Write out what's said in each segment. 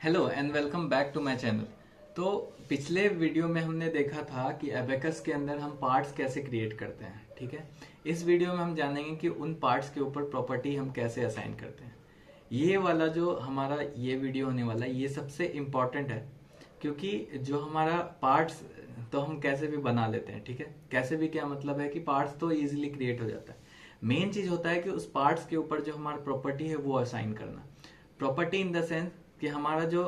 Hello and welcome back to my channel. तो पिछले video में हमने देखा था कि एबेकस के अंदर हम पार्ट्स कैसे क्रिएट करते हैं। ठीक है, इस वीडियो में हम जानेंगे कि उन पार्ट्स के ऊपर प्रॉपर्टी हम कैसे असाइन करते हैं। ये वाला जो हमारा ये वीडियो होने वाला है ये सबसे इम्पोर्टेंट है, क्योंकि जो हमारा पार्ट्स तो हम कैसे भी बना लेते हैं। ठीक है, कैसे भी क्या मतलब है कि पार्ट्स तो इजीली क्रिएट हो जाता है। मेन चीज होता है कि उस पार्ट्स के ऊपर जो हमारा प्रॉपर्टी है वो असाइन करना। प्रॉपर्टी इन द सेंस कि हमारा जो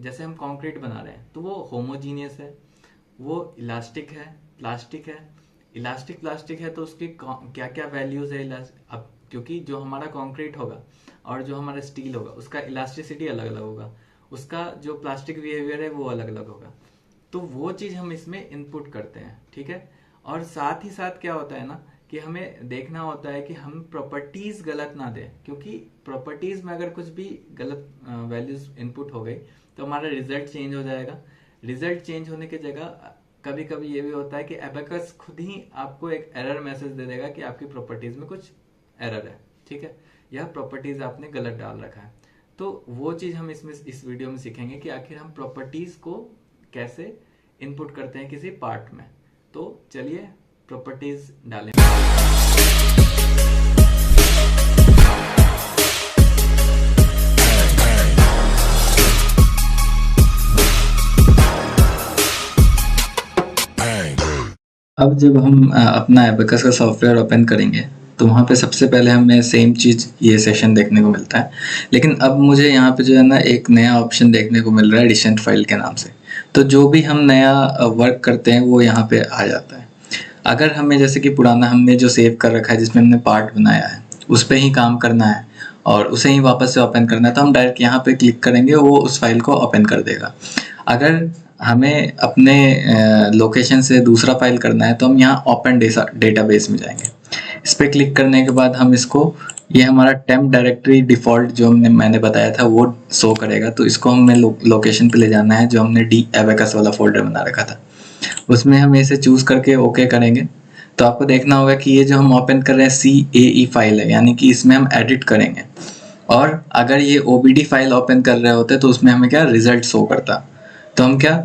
जैसे हम कंक्रीट बना रहे हैं तो वो होमोजीनियस है, वो इलास्टिक है, प्लास्टिक है। इलास्टिक प्लास्टिक है तो उसकी क्या क्या वैल्यूज है अब क्योंकि जो हमारा कंक्रीट होगा और जो हमारा स्टील होगा उसका इलास्टिसिटी अलग अलग होगा, उसका जो प्लास्टिक बिहेवियर है वो अलग अलग होगा। तो वो चीज हम इसमें इनपुट करते हैं। ठीक है, और साथ ही साथ क्या होता है ना कि हमें देखना होता है कि हम प्रॉपर्टीज गलत ना दें, क्योंकि प्रॉपर्टीज में अगर कुछ भी गलत वैल्यूज इनपुट हो गई तो हमारा रिजल्ट चेंज हो जाएगा। रिजल्ट चेंज होने की जगह कभी कभी ये भी होता है कि एबेकस खुद ही आपको एक एरर मैसेज दे देगा कि आपकी प्रॉपर्टीज में कुछ एरर है। ठीक है, यह प्रॉपर्टीज आपने गलत डाल रखा है। तो वो चीज हम इसमें इस वीडियो में सीखेंगे कि आखिर हम प्रॉपर्टीज को कैसे इनपुट करते हैं किसी पार्ट में। तो चलिए प्रॉपर्टीज डालें। अब जब हम अपना एबेकस का सॉफ्टवेयर ओपन करेंगे तो वहाँ पे सबसे पहले हमें सेम चीज़ ये सेशन देखने को मिलता है, लेकिन अब मुझे यहाँ पे जो है ना एक नया ऑप्शन देखने को मिल रहा है रिसेंट फाइल के नाम से। तो जो भी हम नया वर्क करते हैं वो यहाँ पे आ जाता है। अगर हमें जैसे कि पुराना हमने जो सेव कर रखा है जिसमें हमने पार्ट बनाया है उस पर ही काम करना है और उसे ही वापस से ओपन करना है तो हम डायरेक्ट यहाँ पे क्लिक करेंगे, वो उस फाइल को ओपन कर देगा। अगर हमें अपने लोकेशन से दूसरा फाइल करना है तो हम यहाँ ओपन डेटाबेस में जाएंगे। इस पर क्लिक करने के बाद हम इसको ये हमारा टेम्प डायरेक्टरी डिफ़ॉल्ट जो मैंने बताया था वो शो करेगा। तो इसको हमें लोकेशन पे ले जाना है जो हमने डी एबेकस वाला फोल्डर बना रखा था, उसमें हम इसे चूज करके ओके करेंगे। तो आपको देखना होगा कि ये जो हम ओपन कर रहे हैं CAE फाइल है, यानी कि इसमें हम एडिट करेंगे। और अगर ये OBD फाइल ओपन कर रहे होते तो उसमें हमें क्या रिजल्ट शो करता। तो हम क्या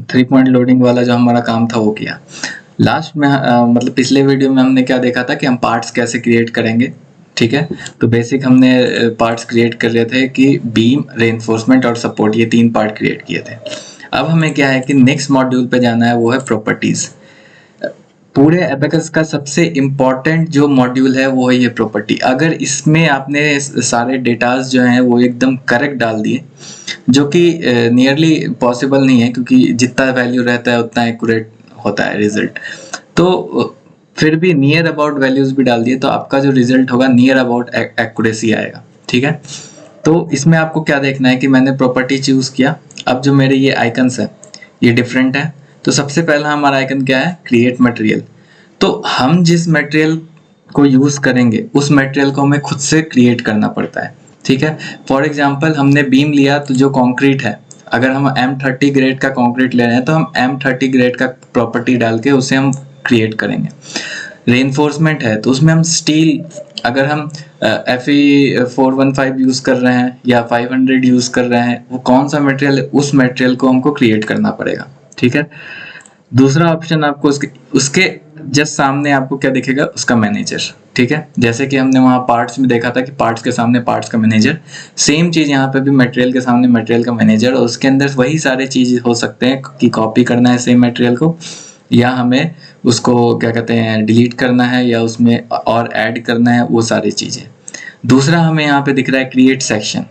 3 पॉइंट लोडिंग वाला जो हमारा काम था वो किया। लास्ट में मतलब पिछले वीडियो में हमने क्या देखा था कि हम पार्ट्स कैसे क्रिएट करेंगे। ठीक है, तो बेसिक हमने पार्ट्स क्रिएट कर रहे थे कि बीम, रेनफोर्समेंट और सपोर्ट, ये 3 पार्ट क्रिएट किए थे। अब हमें क्या है कि नेक्स्ट मॉड्यूल पे जाना है, वो है प्रॉपर्टीज। पूरे एबेकस का सबसे इम्पोर्टेंट जो मॉड्यूल है वो है ये प्रॉपर्टी। अगर इसमें आपने सारे डेटाज जो हैं वो एकदम करेक्ट डाल दिए, जो कि नियरली पॉसिबल नहीं है क्योंकि जितना वैल्यू रहता है उतना एक्यूरेट होता है रिजल्ट, तो फिर भी नियर अबाउट वैल्यूज भी डाल दिए तो आपका जो रिजल्ट होगा नियर अबाउट एक्यूरेसी आएगा। ठीक है, तो इसमें आपको क्या देखना है कि मैंने प्रॉपर्टी चूज किया। अब जो मेरे ये आइकन्स है ये डिफरेंट है। तो सबसे पहला हमारा आइकन क्या है, क्रिएट मटेरियल। तो हम जिस मटेरियल को यूज करेंगे उस मटेरियल को हमें खुद से क्रिएट करना पड़ता है। ठीक है, फॉर एग्जांपल हमने बीम लिया तो जो कंक्रीट है, अगर हम M30 ग्रेड का कंक्रीट ले रहे हैं तो हम M30 ग्रेड का प्रॉपर्टी डाल के उसे हम क्रिएट करेंगे। रेनफोर्समेंट है तो उसमें हम स्टील, अगर हम FE415 यूज कर रहे हैं या 500 यूज कर रहे हैं, वो कौन सा मटेरियल है उस मटेरियल को हमको क्रिएट करना पड़ेगा। ठीक है, दूसरा ऑप्शन आपको उसके जस्ट सामने आपको क्या दिखेगा, उसका मैनेजर। ठीक है, जैसे कि हमने वहाँ पार्ट्स में देखा था कि पार्ट्स के सामने पार्ट्स का मैनेजर, सेम चीज यहाँ पे भी मटेरियल के सामने मटेरियल का मैनेजर, और उसके अंदर वही सारे चीज हो सकते हैं कि कॉपी करना है सेम मटेरियल को, या हमें उसको क्या कहते हैं डिलीट करना है, या उसमें और ऐड करना है, वो सारी चीजें। दूसरा हमें यहाँ पे दिख रहा है क्रिएट सेक्शन।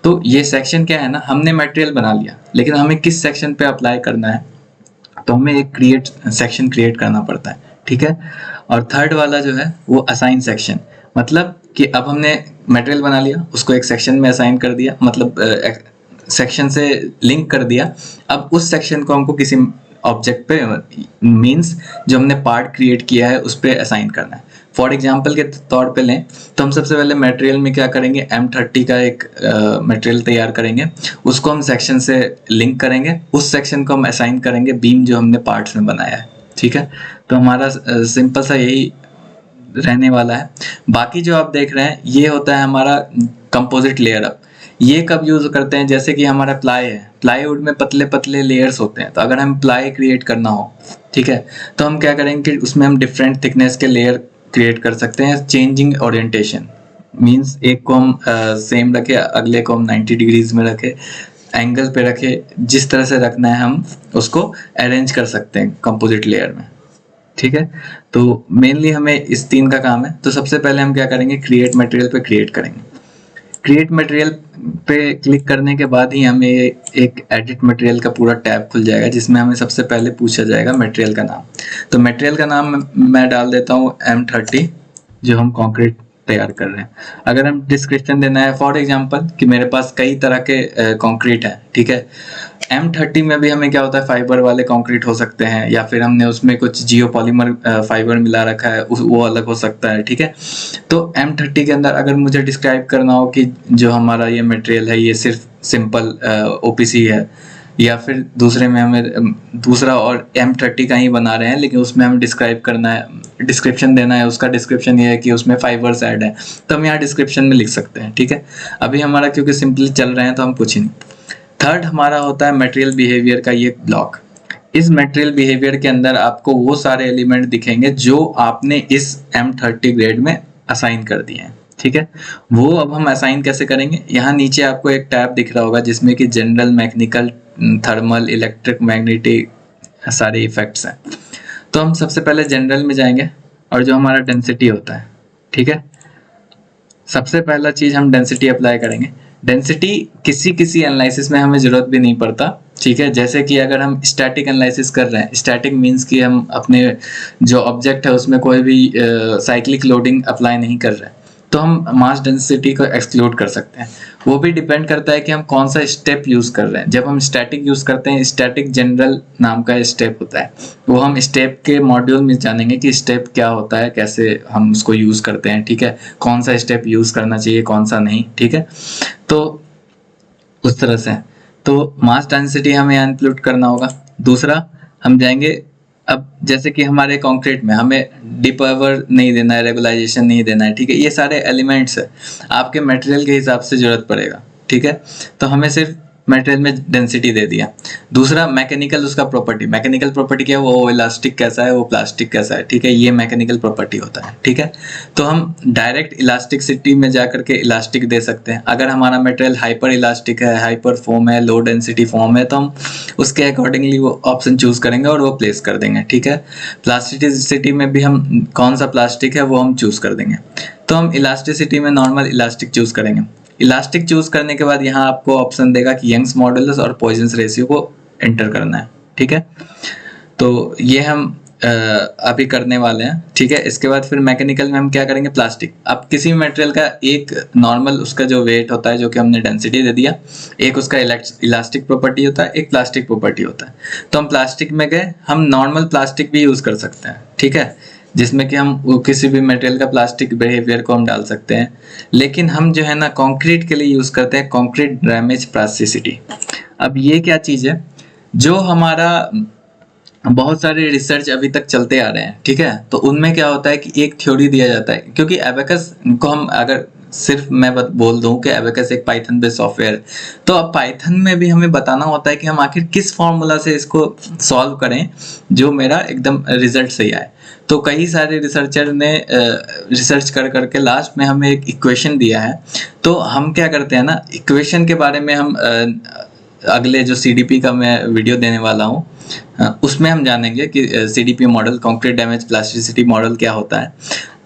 तो ये सेक्शन क्या है ना, हमने मटेरियल बना लिया लेकिन हमें किस सेक्शन पे अप्लाई करना है, तो हमें एक क्रिएट सेक्शन क्रिएट करना पड़ता है। ठीक है, और थर्ड वाला जो है वो असाइन सेक्शन, मतलब कि अब हमने मटेरियल बना लिया, उसको एक सेक्शन में असाइन कर दिया, मतलब सेक्शन से लिंक कर दिया। अब उस सेक्शन को हमको किसी ऑब्जेक्ट पे, मींस जो हमने पार्ट क्रिएट किया है उस पे असाइन करना है। फॉर एग्जांपल के तौर पे लें तो हम सबसे पहले मटेरियल में क्या करेंगे, M30 का एक मटेरियल तैयार करेंगे, उसको हम सेक्शन से लिंक करेंगे, उस सेक्शन को हम असाइन करेंगे बीम जो हमने पार्ट्स में बनाया है। ठीक है, तो हमारा सिंपल सा यही रहने वाला है। बाकी जो आप देख रहे हैं ये होता है हमारा कंपोजिट लेयर अप। ये कब यूज करते हैं, जैसे कि हमारा प्लाई है, प्लाईवुड में पतले पतले लेयर्स होते हैं, तो अगर हम प्लाई क्रिएट करना हो, ठीक है, तो हम क्या करेंगे कि उसमें हम डिफरेंट थिकनेस के लेयर क्रिएट कर सकते हैं, चेंजिंग ओरिएंटेशन मींस एक को हम सेम रखे, अगले को हम 90 डिग्रीज में रखे, एंगल पे रखे, जिस तरह से रखना है हम उसको अरेंज कर सकते हैं कंपोजिट लेयर में, ठीक है। तो मेनली हमें इस 3 का काम है। तो सबसे पहले हम क्या करेंगे, क्रिएट मटेरियल पे क्रिएट करेंगे। क्रिएट मटेरियल पे क्लिक करने के बाद ही हमें एक एडिट मटेरियल का पूरा टैब खुल जाएगा, जिसमें हमें सबसे पहले पूछा जाएगा मटेरियल का नाम। तो मटेरियल का नाम मैं डाल देता हूँ M30, जो हम कंक्रीट तैयार कर रहे हैं। अगर हम डिस्क्रिप्शन देना है, फॉर एग्जांपल कि मेरे पास कई तरह के कंक्रीट है, ठीक है, M30 में भी हमें क्या होता है, फाइबर वाले कंक्रीट हो सकते हैं, या फिर हमने उसमें कुछ जियो पॉलीमर फाइबर मिला रखा है, वो अलग हो सकता है, ठीक है। तो M30 के अंदर अगर मुझे डिस्क्राइब करना हो कि जो हमारा ये मटेरियल है ये सिर्फ सिंपल OPC है, या फिर दूसरे में हमें दूसरा और M30 का ही बना रहे हैं, लेकिन उसमें हमें डिस्क्राइब करना है, डिस्क्रिप्शन देना है, उसका डिस्क्रिप्शन ये है कि उसमें फाइबर्स ऐड है, तो हम यहाँ डिस्क्रिप्शन में लिख सकते हैं, ठीक है। अभी हमारा क्योंकि सिंपली चल रहे हैं तो हम कुछ ही नहीं। थर्ड हमारा होता है मटेरियल बिहेवियर का ये ब्लॉक। इस मटेरियल बिहेवियर के अंदर आपको वो सारे एलिमेंट दिखेंगे जो आपने इस M30 ग्रेड में असाइन कर दिए हैं, ठीक है। वो अब हम असाइन कैसे करेंगे, यहाँ नीचे आपको एक टैब दिख रहा होगा जिसमें कि general, mechanical, thermal, electric, magnetic सारे इफेक्ट्स हैं। तो हम सबसे पहले जनरल में जाएंगे और जो हमारा डेंसिटी होता है, ठीक है, सबसे पहला चीज हम डेंसिटी अप्लाई करेंगे। डेंसिटी किसी किसी एनालिसिस में हमें जरूरत भी नहीं पड़ता, ठीक है। जैसे कि अगर हम स्टैटिक एनालिसिस कर रहे हैं, स्टैटिक मींस कि हम अपने जो ऑब्जेक्ट है उसमें कोई भी साइक्लिक लोडिंग अप्लाई नहीं कर रहे हैं, तो हम मास डेंसिटी को एक्सक्लूड कर सकते हैं। वो भी डिपेंड करता है कि हम कौन सा स्टेप यूज कर रहे हैं। जब हम स्टैटिक यूज करते हैं, स्टैटिक जनरल नाम का स्टेप होता है, वो हम स्टेप के मॉड्यूल में जानेंगे कि स्टेप क्या होता है, कैसे हम उसको यूज करते हैं, ठीक है, कौन सा स्टेप यूज करना चाहिए, कौन सा नहीं, ठीक है। तो उस तरह से तो मास डेंसिटी हमें यहाँ इंक्लूड करना होगा। दूसरा हम जाएंगे, अब जैसे कि हमारे कंक्रीट में हमें डिपावर नहीं देना है, रेगुलाइजेशन नहीं देना है, ठीक है, ये सारे एलिमेंट्स है, आपके मटेरियल के हिसाब से जरूरत पड़ेगा, ठीक है। तो हमें सिर्फ मटेरियल में डेंसिटी दे दिया। दूसरा मैकेनिकल, उसका प्रॉपर्टी, मैकेनिकल प्रॉपर्टी क्या है, वो इलास्टिक कैसा है, वो प्लास्टिक कैसा है, ठीक है, ये मैकेनिकल प्रॉपर्टी होता है, ठीक है। तो हम डायरेक्ट इलास्टिसिटी में जाकर के इलास्टिक दे सकते हैं। अगर हमारा मटेरियल हाइपर इलास्टिक है, हाइपर फोम है, लो डेंसिटी फोम है, तो हम उसके अकॉर्डिंगली वो ऑप्शन चूज करेंगे और वो प्लेस कर देंगे, ठीक है। प्लास्टिसिटी में भी हम कौन सा प्लास्टिक है वो हम चूज कर देंगे। तो हम इलास्टिसिटी में नॉर्मल इलास्टिक चूज करेंगे। इलास्टिक चूज करने के बाद यहाँ आपको ऑप्शन देगा कि यंग्स मॉडुलस और पॉइजन्स रेशियो को एंटर करना है, ठीक है। तो ये हम अभी करने वाले हैं, ठीक है। इसके बाद फिर मैकेनिकल में हम क्या करेंगे, प्लास्टिक। अब किसी भी मटेरियल का एक नॉर्मल उसका जो वेट होता है, जो कि हमने डेंसिटी दे दिया, एक उसका इलास्टिक प्रॉपर्टी होता है, एक प्लास्टिक प्रॉपर्टी होता है। तो हम प्लास्टिक में गए, हम नॉर्मल प्लास्टिक भी यूज कर सकते हैं, ठीक है, जिसमें कि हम किसी भी मटेरियल का प्लास्टिक बिहेवियर को हम डाल सकते हैं। लेकिन हम जो है ना कंक्रीट के लिए यूज करते हैं कंक्रीट डैमेज प्लास्टिसिटी। अब ये क्या चीज है, जो हमारा बहुत सारे रिसर्च अभी तक चलते आ रहे हैं, ठीक है। तो उनमें क्या होता है कि एक थ्योरी दिया जाता है, क्योंकि एबेकस को हम अगर सिर्फ मैं बोल दूं कि एबेकस एक पाइथन बेस्ड सॉफ्टवेयर, तो अब पाइथन में भी हमें बताना होता है कि हम आखिर किस फॉर्मूला से इसको सॉल्व करें जो मेरा एकदम रिजल्ट सही आए। तो कई सारे रिसर्चर ने रिसर्च कर करके लास्ट में हमें एक इक्वेशन दिया है। तो हम क्या करते हैं ना, इक्वेशन के बारे में हम अगले जो CDP का मैं वीडियो देने वाला हूँ उसमें हम जानेंगे कि CDP model, concrete damage plasticity model क्या होता है।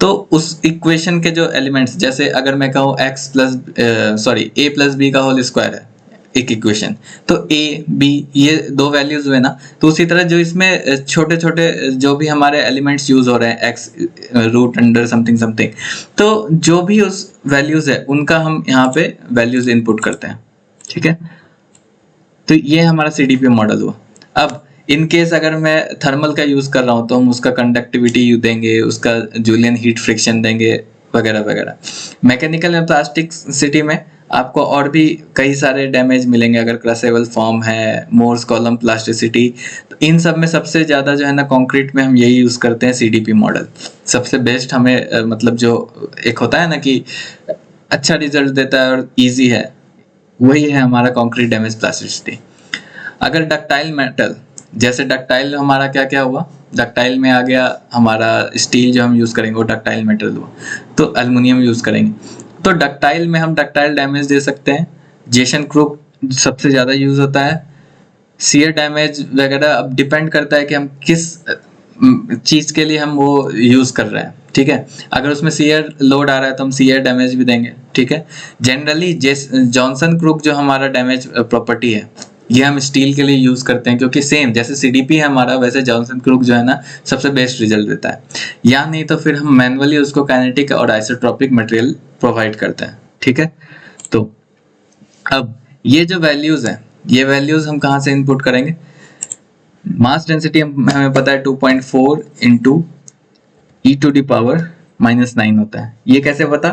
तो उस इक्वेशन के जो एलिमेंट्स, जैसे अगर मैं कहूँ a + b का होल स्क्वायर है एक इक्वेशन, तो a b ये 2 वैल्यूज हुए ना, तो उसी तरह जो इसमें छोटे छोटे जो भी हमारे एलिमेंट्स यूज हो रहे हैं, x root under something something, तो जो भी उस वैल्यूज है उनका हम यहाँ पे वैल्यूज इनपुट करते हैं, ठीक है। तो ये हमारा CDP मॉडल हुआ। अब इन केस अगर मैं थर्मल का यूज कर रहा हूँ तो हम उसका कंडक्टिविटी देंगे, उसका जूलियन हीट फ्रिक्शन देंगे, वगैरह वगैरह। मैकेनिकल में प्लास्टिक सिटी में आपको और भी कई सारे डैमेज मिलेंगे, अगर क्रसेबल फॉर्म है, मोर्स कॉलम प्लास्टिसिटी, तो इन सब में सबसे ज्यादा जो है ना कंक्रीट में हम यही यूज करते हैं CDP मॉडल। सबसे बेस्ट हमें मतलब जो एक होता है ना कि अच्छा रिजल्ट देता है और इजी है, वही है हमारा कंक्रीट डैमेज प्लास्टिसिटी। अगर डक्टाइल मेटल, जैसे डक्टाइल हमारा क्या क्या हुआ, डक्टाइल में आ गया हमारा स्टील जो हम यूज़ करेंगे वो डक्टाइल मेटल हुआ, तो एल्युमिनियम यूज़ करेंगे। तो डक्टाइल में हम डक्टाइल डैमेज दे सकते हैं, जेसन क्रूक सबसे ज़्यादा यूज़ होता है, शियर डैमेज वगैरह। अब डिपेंड करता है कि हम किस चीज़ के लिए हम वो यूज़ कर रहे हैं, ठीक है। अगर उसमें शियर लोड आ रहा है तो हम शियर डैमेज भी देंगे, ठीक है। जनरली जॉनसन क्रूक जो हमारा डैमेज प्रॉपर्टी है, ये हम स्टील के लिए यूज़ करते हैं, क्योंकि सेम जैसे सीडीपी है हमारा, वैसे जॉनसन क्रूक जो है ना सबसे बेस्ट रिजल्ट देता है। या नहीं तो फिर हम मैनुअली उसको काइनेटिक और आइसोट्रोपिक मटेरियल प्रोवाइड करते हैं, ठीक है। तो अब ये जो वैल्यूज हैं, ये वैल्यूज हम कहाँ से इनपुट करेंगे? मास डेंसिटी हमें पता है 2.4 इंटू e⁻⁻9 होता है। ये कैसे पता?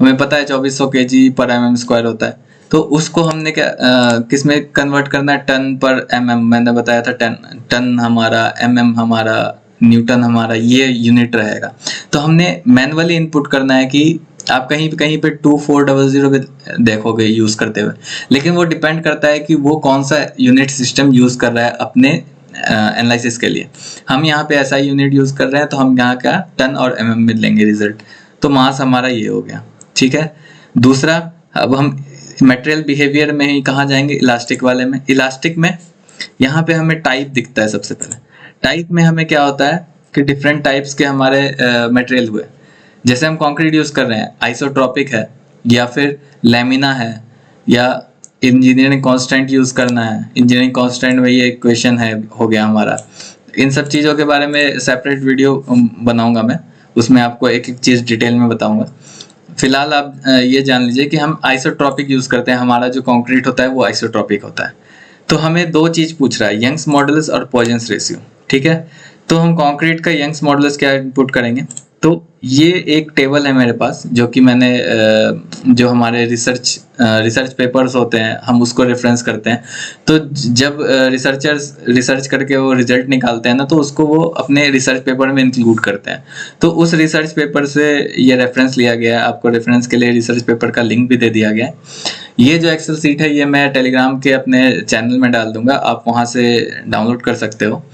हमें पता है 2400 kg पर mm² होता है। तो उसको हमने क्या किस में कन्वर्ट करना है? टन पर mm। मैंने बताया था टन हमारा, mm हमारा, न्यूटन हमारा, ये यूनिट रहेगा। तो हमने मैनुअली इनपुट करना है कि आप कहीं कहीं पे 2400 पे देखोगे यूज करते हुए, लेकिन वो डिपेंड करता है कि वो कौन सा यूनिट सिस्टम यूज कर रहा है अपने एनालिसिस के लिए। हम यहाँ पे ऐसा यूनिट यूज कर रहे हैं तो हम यहाँ का टन और mm में लेंगे रिजल्ट। तो मास हमारा ये हो गया, ठीक है। दूसरा, अब हम मटेरियल बिहेवियर में ही कहाँ जाएंगे? इलास्टिक वाले में। इलास्टिक में यहाँ पे हमें टाइप दिखता है सबसे पहले। टाइप में हमें क्या होता है कि डिफरेंट टाइप्स के हमारे मटेरियल हुए। जैसे हम कंक्रीट यूज कर रहे हैं, आइसोट्रोपिक है या फिर लैमिना है, या इंजीनियरिंग कांस्टेंट यूज करना है, इंजीनियरिंग कांस्टेंट में ये इक्वेशन है, हो गया हमारा। इन सब चीज़ों के बारे में सेपरेट वीडियो बनाऊंगा मैं, उसमें आपको एक एक चीज़ डिटेल में बताऊंगा। फिलहाल आप ये जान लीजिए कि हम आइसोट्रोपिक यूज करते हैं, हमारा जो कंक्रीट होता है वो आइसोट्रोपिक होता है। तो हमें दो चीज पूछ रहा है, यंग्स मॉडुलस और पॉइजंस रेशियो, ठीक है। तो हम कंक्रीट का यंग्स मॉडुलस क्या इनपुट करेंगे? तो ये एक टेबल है मेरे पास, जो कि मैंने जो हमारे रिसर्च पेपर्स होते हैं हम उसको रेफरेंस करते हैं। तो जब रिसर्चर्स रिसर्च करके वो रिजल्ट निकालते हैं ना, तो उसको वो अपने रिसर्च पेपर में इंक्लूड करते हैं। तो उस रिसर्च पेपर से ये रेफरेंस लिया गया है। आपको रेफरेंस के लिए रिसर्च पेपर का लिंक भी दे दिया गया है। ये जो एक्सेल सीट है ये मैं टेलीग्राम के अपने चैनल में डाल दूंगा, आप वहां से डाउनलोड कर सकते हो।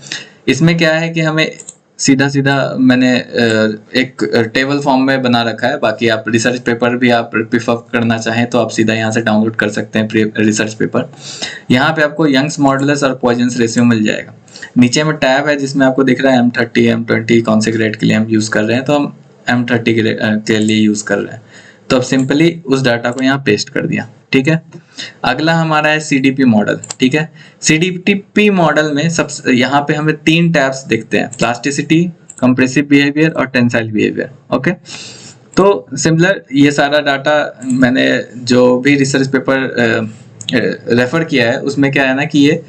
इसमें क्या है कि हमें सीधा सीधा मैंने एक टेबल फॉर्म में बना रखा है। बाकी आप रिसर्च पेपर भी आप प्रिफर करना चाहें तो आप सीधा यहाँ से डाउनलोड कर सकते हैं रिसर्च पेपर। यहाँ पे आपको यंग्स मॉडुलस और पॉइजंस रेशियो मिल जाएगा। नीचे में टैब है जिसमें आपको दिख रहा है M30 M20 कौन से ग्रेड के लिए हम यूज कर रहे हैं, तो हम M30 के लिए यूज कर रहे हैं। तो अब सिंपली उस डाटा को यहाँ पेस्ट कर दिया, ठीक है। अगला हमारा है सीडीपी मॉडल, ठीक है। सीडीपी मॉडल में सब यहाँ पे हमें 3 टैब्स दिखते हैं, प्लास्टिसिटी, कंप्रेसिव बिहेवियर और टेंसाइल बिहेवियर, ओके। तो सिमिलर ये सारा डाटा मैंने जो भी रिसर्च पेपर रेफर किया है उसमें क्या है ना कि ये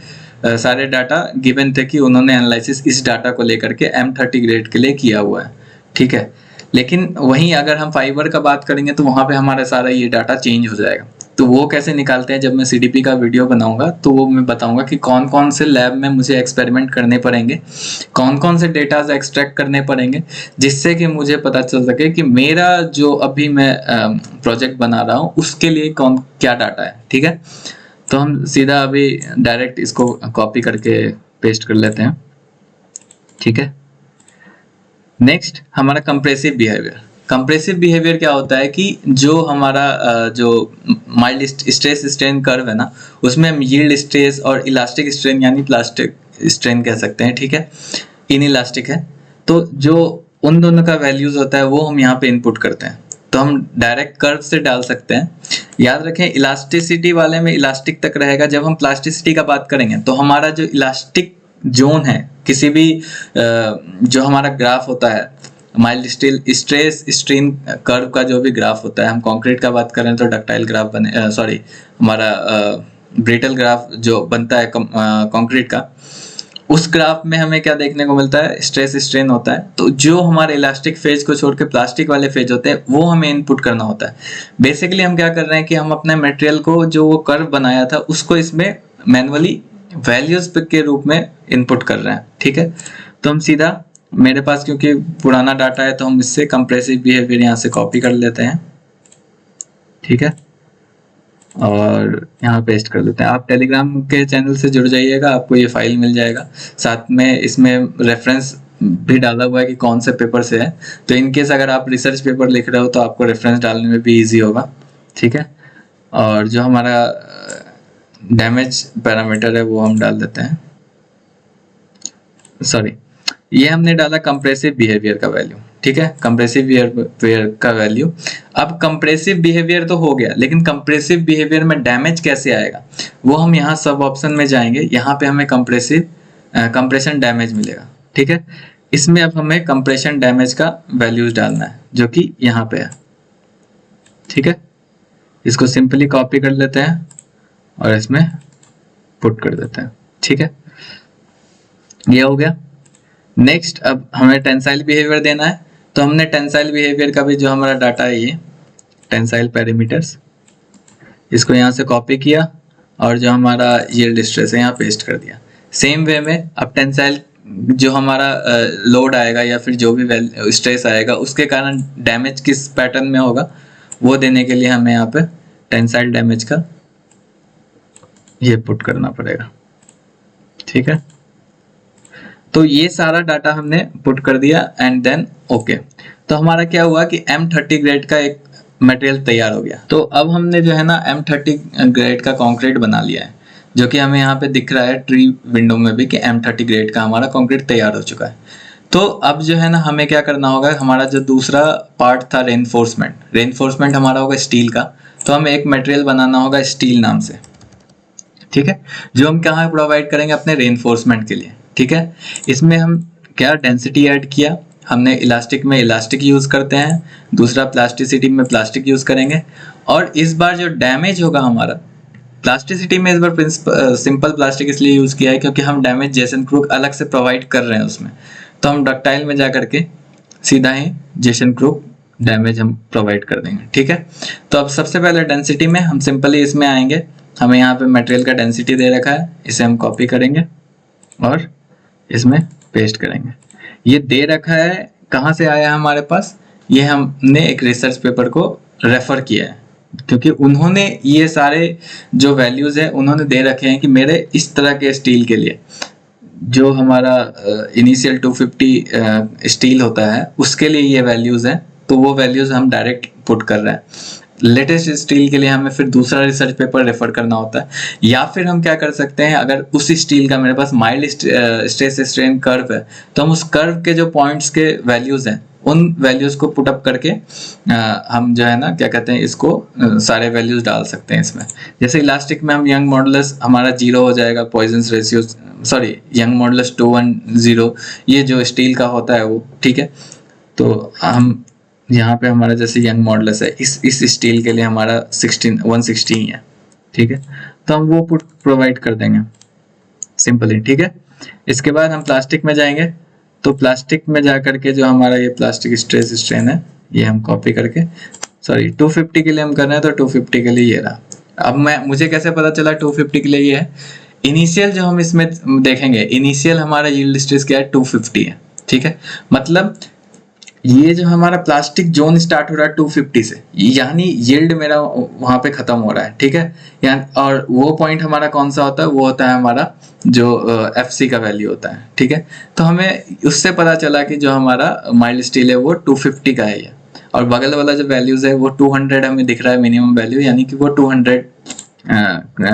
सारे डाटा गिवन थे कि उन्होंने एनालिसिस इस डाटा को लेकर के M30 ग्रेड के लिए किया हुआ है, ठीक है। लेकिन वहीं अगर हम फाइबर का बात करेंगे तो वहां पे हमारा सारा ये डाटा चेंज हो जाएगा। तो वो कैसे निकालते हैं, जब मैं सीडीपी का वीडियो बनाऊंगा तो वो मैं बताऊंगा कि कौन कौन से लैब में मुझे एक्सपेरिमेंट करने पड़ेंगे, कौन कौन से डेटा एक्सट्रैक्ट करने पड़ेंगे, जिससे कि मुझे पता चल सके कि मेरा जो अभी मैं प्रोजेक्ट बना रहा हूँ उसके लिए कौन क्या डाटा है, ठीक है। तो हम सीधा अभी डायरेक्ट इसको कॉपी करके पेस्ट कर लेते हैं, ठीक है। नेक्स्ट हमारा कंप्रेसिव बिहेवियर। कंप्रेसिव बिहेवियर क्या होता है कि जो हमारा जो माइल्ड स्ट्रेस स्ट्रेन कर्व है ना, उसमें हम यील्ड स्ट्रेस और इलास्टिक स्ट्रेन यानी प्लास्टिक स्ट्रेन कह सकते हैं, ठीक है। इन इलास्टिक है, तो जो उन दोनों का वैल्यूज होता है वो हम यहाँ पे इनपुट करते हैं। तो हम डायरेक्ट कर्व से डाल सकते हैं। याद रखें इलास्टिसिटी वाले में इलास्टिक तक रहेगा। जब हम प्लास्टिसिटी का बात करेंगे तो हमारा जो इलास्टिक जोन है, किसी भी जो हमारा ग्राफ होता है माइल्ड स्ट्रेस स्ट्रेन कर्व का जो भी ग्राफ होता है, हम कंक्रीट का बात करें तो डक्टाइल ग्राफ बने, सॉरी हमारा ब्रिटल ग्राफ जो बनता है कंक्रीट का, उस ग्राफ में हमें क्या देखने को मिलता है? स्ट्रेस स्ट्रेन होता है। तो जो हमारे इलास्टिक फेज को छोड़ के प्लास्टिक वाले फेज होते हैं वो हमें इनपुट करना होता है। बेसिकली हम क्या कर रहे हैं कि हम अपने मटेरियल को जो वो कर्व बनाया था उसको इसमें मैनुअली वैल्यूज के रूप में इनपुट कर रहे हैं, ठीक है। तो हम सीधा, मेरे पास क्योंकि पुराना डाटा है तो हम इससे कंप्रेसिव बिहेवियर यहाँ से कॉपी कर लेते हैं, ठीक है। और यहाँ पेस्ट कर देते हैं। आप टेलीग्राम के चैनल से जुड़ जाइएगा, आपको ये फाइल मिल जाएगा। साथ में इसमें रेफरेंस भी डाला हुआ है कि कौन से पेपर से है, तो इनकेस अगर आप रिसर्च पेपर लिख रहे हो तो आपको रेफरेंस डालने में भी इजी होगा, ठीक है। और जो हमारा डैमेज पैरामीटर है वो हम डाल देते हैं, सॉरी ये हमने डाला कंप्रेसिव बिहेवियर का वैल्यू, ठीक है, कंप्रेसिव बिहेवियर का वैल्यू। अब कंप्रेसिव बिहेवियर तो हो गया, लेकिन कंप्रेसिव बिहेवियर में डैमेज कैसे आएगा वो हम यहाँ सब ऑप्शन में जाएंगे, यहाँ पे हमें कंप्रेशन डैमेज मिलेगा, ठीक है। इसमें अब हमें कंप्रेशन डैमेज का वैल्यूज डालना है जो कि यहाँ पे है, ठीक है। इसको सिंपली कॉपी कर लेते हैं और इसमें पुट कर देते हैं, ठीक है, ये हो गया। नेक्स्ट अब हमें टेंसाइल बिहेवियर देना है, तो हमने टेंसाइल बिहेवियर का भी जो हमारा डाटा है ये टेंसाइल पैरामीटर्स, इसको यहाँ से कॉपी किया और जो हमारा यील्ड स्ट्रेस है यहाँ पेस्ट कर दिया। सेम वे में अब टेंसाइल जो हमारा लोड आएगा या फिर जो भी स्ट्रेस आएगा उसके कारण डैमेज किस पैटर्न में होगा वो देने के लिए हमें यहाँ पे टेंसाइल डैमेज का ये पुट करना पड़ेगा, ठीक है। तो ये सारा डाटा हमने पुट कर दिया एंड देन ओके। तो हमारा क्या हुआ कि M30 ग्रेड का एक मटेरियल तैयार हो गया। तो अब हमने जो है ना M30 ग्रेड का कंक्रीट बना लिया है, जो कि हमें यहाँ पे दिख रहा है ट्री विंडो में भी कि M30 ग्रेड का हमारा कंक्रीट तैयार हो चुका है। तो अब जो है ना हमें क्या करना होगा, हमारा जो दूसरा पार्ट था रेनफोर्समेंट हमारा होगा स्टील का। तो हमें एक मटेरियल बनाना होगा स्टील नाम से, ठीक है, जो हम कहाँ प्रोवाइड करेंगे अपने रेनफोर्समेंट के लिए, ठीक है। इसमें हम क्या डेंसिटी ऐड किया हमने, इलास्टिक में इलास्टिक यूज करते हैं, दूसरा प्लास्टिसिटी में प्लास्टिक यूज करेंगे। और इस बार जो डैमेज होगा हमारा प्लास्टिसिटी में, इस बार सिंपल प्लास्टिक इसलिए यूज किया है क्योंकि हम डैमेज जेसन क्रूक अलग से प्रोवाइड कर रहे हैं उसमें, तो हम डक्टाइल में जा करके सीधा ही जेसन क्रूक डैमेज हम प्रोवाइड कर देंगे, ठीक है। तो अब सबसे पहले डेंसिटी में हम सिंपली इसमें आएंगे, हमें यहाँ पे मटेरियल का डेंसिटी दे रखा है, इसे हम कॉपी करेंगे और इसमें पेस्ट करेंगे। ये दे रखा है, कहाँ से आया हमारे पास, ये हमने एक रिसर्च पेपर को रेफर किया है, क्योंकि उन्होंने ये सारे जो वैल्यूज है उन्होंने दे रखे हैं कि मेरे इस तरह के स्टील के लिए जो हमारा इनिशियल 250 स्टील होता है उसके लिए ये वैल्यूज हैं, तो वो वैल्यूज हम डायरेक्ट पुट कर रहे हैं। लेटेस्ट स्टील के लिए हमें फिर दूसरा रिसर्च पेपर रेफर करना होता है, या फिर हम क्या कर सकते हैं, अगर उस स्टील का मेरे पास माइल्ड स्ट्रेस स्ट्रेन कर्व है तो हम उस कर्व के जो पॉइंट्स के वैल्यूज हैं उन वैल्यूज को पुट अप करके हम जो है ना क्या कहते हैं इसको सारे वैल्यूज डाल सकते हैं इसमें। जैसे इलास्टिक में हम यंग मॉडुलस हमारा 0 हो जाएगा, Poisson's ratio sorry Young's modulus 210, ये जो स्टील का होता है वो, ठीक है। तो हम यहाँ पे हमारा जैसे यंग मॉडुलस है इस स्टील के लिए हमारा 116 ही है, ठीक है। तो हम वो पुट प्रोवाइड कर देंगे सिंपली, ठीक है। इसके बाद हम प्लास्टिक में जाएंगे, तो प्लास्टिक में जा करके जो हमारा ये प्लास्टिक स्ट्रेस स्ट्रेन है ये हम कॉपी करके, सॉरी 250 के लिए हम कर रहे हैं तो 250 के लिए ये रहा। अब मुझे कैसे पता चला 250 के लिए ये है, इनिशियल जो हम इसमें देखेंगे, इनिशियल हमारा यील्ड स्ट्रेस क्या है 250 है, ठीक है। मतलब ये जो हमारा प्लास्टिक जोन स्टार्ट हो रहा है 250 से, यानी यील्ड मेरा वहां पे खत्म हो रहा है, ठीक है। यानी और वो पॉइंट हमारा कौन सा होता है, वो होता है हमारा जो FC का वैल्यू होता है, ठीक है। तो हमें उससे पता चला कि जो हमारा माइल्ड स्टील है वो 250 का है ये, और बगल वाला जो वैल्यूज है वो 200 हमें दिख रहा है मिनिमम वैल्यू, यानी कि वो 200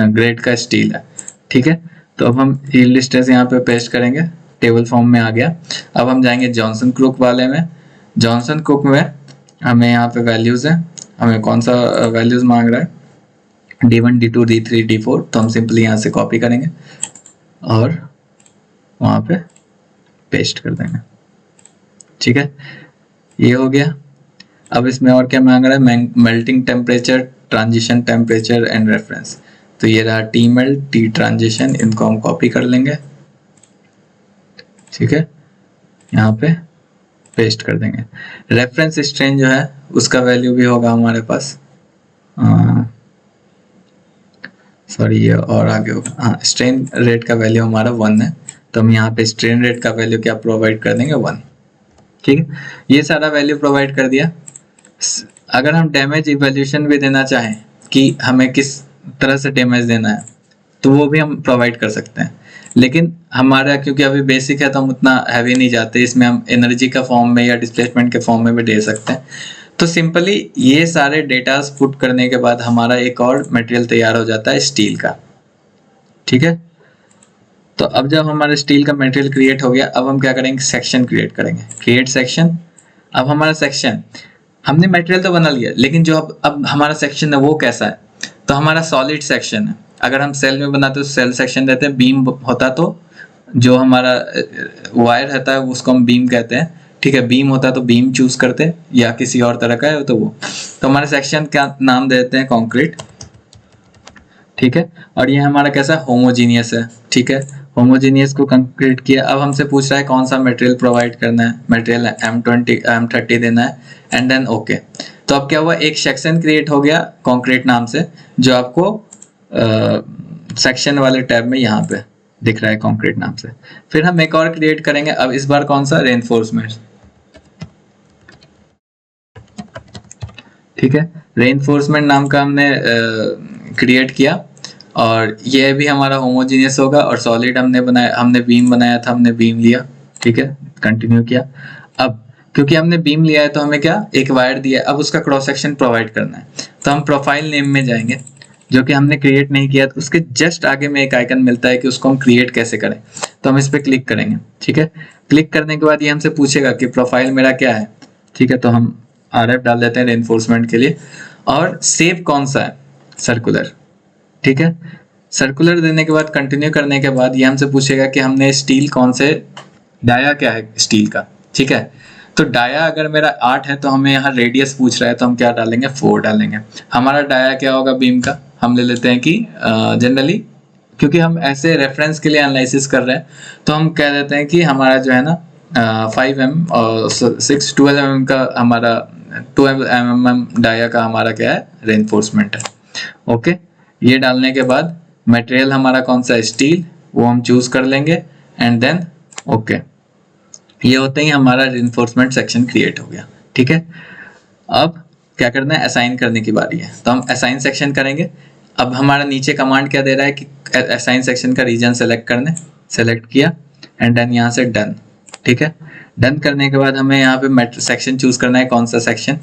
ग्रेड का स्टील है, ठीक है। तो अब हम यील्ड स्ट्रेस यहाँ पे पेस्ट करेंगे, टेबल फॉर्म में आ गया। अब हम जाएंगे जॉनसन क्रूक वाले में, जॉनसन कुक में हमें यहाँ पे वैल्यूज है, हमें कौन सा वैल्यूज मांग रहा है, D1 D2 D3 D4, तो हम सिंपली यहाँ से कॉपी करेंगे और वहाँ पे पेस्ट कर देंगे, ठीक है। ये हो गया। अब इसमें और क्या मांग रहा है, melting temperature, transition temperature and reference, तो ये रहा T मेल्ट T ट्रांजिशन, इनको हम कॉपी कर लेंगे, ठीक है, यहाँ पे पेस्ट कर देंगे। रेफरेंस स्ट्रेन जो है उसका वैल्यू भी होगा हमारे पास, सॉरी ये और आगे होगा, हाँ स्ट्रेन रेट का वैल्यू हमारा 1 है, तो हम यहाँ पे स्ट्रेन रेट का वैल्यू क्या प्रोवाइड कर देंगे 1, ठीक है। ये सारा वैल्यू प्रोवाइड कर दिया। अगर हम डैमेज इवैल्यूएशन भी देना चाहें कि हमें किस तरह से डैमेज देना है तो वो भी हम प्रोवाइड कर सकते हैं। लेकिन हमारा क्योंकि अभी बेसिक है तो हम उतना हैवी नहीं जाते, इसमें हम एनर्जी का फॉर्म में या डिस्प्लेसमेंट के फॉर्म में भी दे सकते हैं। तो सिंपली ये सारे डेटास पुट करने के बाद हमारा एक और मटेरियल तैयार हो जाता है स्टील का। ठीक है, तो अब जब हमारा स्टील का मटेरियल क्रिएट हो गया, अब हम क्या करेंगे, सेक्शन क्रिएट करेंगे, क्रिएट सेक्शन। अब हमारा सेक्शन, हमने मटेरियल तो बना लिया, लेकिन जो अब हमारा सेक्शन है वो कैसा है, तो हमारा सॉलिड सेक्शन है। अगर हम सेल में बनाते तो सेल सेक्शन देते हैं, बीम होता तो जो हमारा वायर रहता है उसको हम बीम कहते हैं। ठीक है, बीम होता तो बीम चूज करते, या किसी और तरह का है तो वो। तो हमारे सेक्शन का नाम देते हैं कंक्रीट। ठीक है, और ये हमारा कैसा होमोजीनियस है। ठीक है, होमोजीनियस को कंक्रीट किया। अब हमसे पूछ रहा है कौन सा मटेरियल प्रोवाइड करना है, मटेरियल M30 देना है, एंड देन ओके। तो अब क्या हुआ, एक सेक्शन क्रिएट हो गया कंक्रीट नाम से, जो आपको सेक्शन वाले टैब में यहाँ पे दिख रहा है कंक्रीट नाम से। फिर हम एक और क्रिएट करेंगे, अब इस बार कौन सा, रेनफोर्समेंट। ठीक है, रेनफोर्समेंट नाम का हमने क्रिएट किया, और ये भी हमारा होमोजीनियस होगा। और सॉलिड हमने बनाया, हमने बीम बनाया था, हमने बीम लिया। ठीक है, कंटिन्यू किया। अब क्योंकि हमने बीम लिया है तो हमें क्या, एक वायर दिया है, अब उसका क्रॉस सेक्शन प्रोवाइड करना है। तो हम प्रोफाइल नेम में जाएंगे, जो कि हमने क्रिएट नहीं किया, तो उसके जस्ट आगे में एक आइकन मिलता है कि उसको हम क्रिएट कैसे करें। तो हम इस पर क्लिक करेंगे। ठीक है, क्लिक करने के बाद ये हमसे पूछेगा कि प्रोफाइल मेरा क्या है। ठीक है, तो हम RF डाल देते हैं रेनफोर्समेंट के लिए, और सेप कौन सा है, सर्कुलर। ठीक है, सर्कुलर देने के बाद कंटिन्यू करने के बाद ये हमसे पूछेगा कि हमने स्टील कौन से, डाया क्या है स्टील का। ठीक है, तो डाया अगर मेरा 8 है तो हमें यहाँ रेडियस पूछ रहा है, तो हम क्या डालेंगे, 4 डालेंगे। हमारा डाया क्या होगा बीम का, हम ले लेते हैं कि जनरली, क्योंकि हम ऐसे रेफरेंस के लिए एनालिसिस कर रहे हैं, तो हम कह देते हैं कि हमारा जो है ना 5mm और 12mm का हमारा 2mm डाया का हमारा क्या है, रेनफोर्समेंट है। ओके, ये डालने के बाद मटेरियल हमारा कौन सा है, स्टील, वो हम चूज कर लेंगे, एंड देन ओके। ये होते ही हमारा रेनफोर्समेंट सेक्शन क्रिएट हो गया। ठीक है, अब क्या करना है, असाइन करने की बारी है, तो हम असाइन सेक्शन करेंगे। अब हमारा नीचे कमांड क्या दे रहा है कि असाइन सेक्शन का रीजन सेलेक्ट करने, सेलेक्ट किया, एंड देन यहाँ से डन। ठीक है, डन करने के बाद हमें यहाँ पे सेक्शन चूज करना है, कौन सा सेक्शन,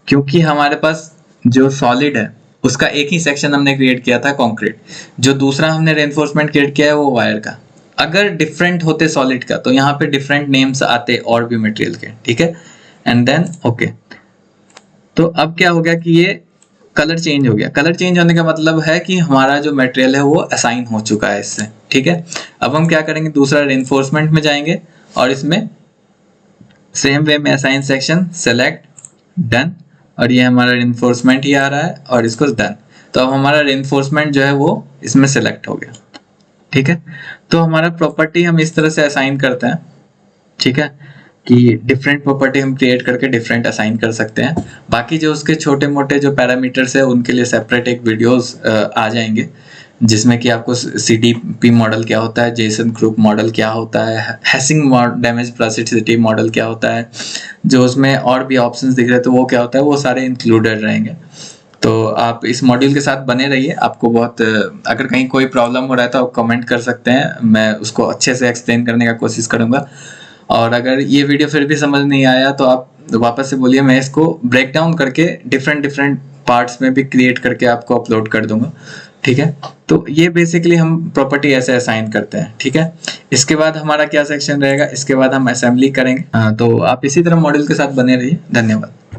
क्योंकि हमारे पास जो सॉलिड है उसका एक ही सेक्शन हमने क्रिएट किया था कंक्रीट, जो दूसरा हमने रेनफोर्समेंट क्रिएट किया है वो वायर का। अगर डिफरेंट होते सॉलिड का तो यहाँ पे डिफरेंट नेम्स आते और भी मटेरियल के। ठीक है, एंड देन ओके। तो अब क्या हो गया कि ये कलर चेंज हो गया। कलर चेंज होने का मतलब है कि हमारा जो मटेरियल है वो असाइन हो चुका है इससे। ठीक है, अब हम क्या करेंगे, दूसरा रेनफोर्समेंट में जाएंगे, और इसमें सेम वे में असाइन सेक्शन, सेलेक्ट, डन, और ये हमारा रेनफोर्समेंट ही आ रहा है, और इसको डन। तो अब हमारा रेनफोर्समेंट जो है वो इसमें सेलेक्ट हो गया। ठीक है, तो हमारा प्रॉपर्टी हम इस तरह से असाइन करते हैं। ठीक है, कि डिफरेंट प्रॉपर्टी हम क्रिएट करके डिफरेंट असाइन कर सकते हैं। बाकी जो उसके छोटे मोटे जो पैरामीटर्स है उनके लिए सेपरेट एक वीडियोस आ जाएंगे, जिसमें कि आपको CDP मॉडल क्या होता है, जेसन क्रूप मॉडल क्या होता है, हैसिंग डैमेज प्लास्टिसिटी मॉडल क्या होता है, जो उसमें और भी ऑप्शंस दिख रहे हैं तो वो क्या होता है, वो सारे इंक्लूडेड रहेंगे। तो आप इस मॉड्यूल के साथ बने रहिए। आपको बहुत, अगर कहीं कोई प्रॉब्लम हो रहा है तो आप कमेंट कर सकते हैं, मैं उसको अच्छे से एक्सप्लेन करने का कोशिश करूँगा। और अगर ये वीडियो फिर भी समझ नहीं आया तो आप वापस से बोलिए, मैं इसको ब्रेक डाउन करके डिफरेंट पार्ट्स में भी क्रिएट करके आपको अपलोड कर दूंगा। ठीक है, तो ये बेसिकली हम प्रॉपर्टी ऐसे असाइन करते हैं। ठीक है, इसके बाद हमारा क्या सेक्शन रहेगा, इसके बाद हम असेंबली करेंगे। तो आप इसी तरह मॉड्यूल के साथ बने रहिए। धन्यवाद।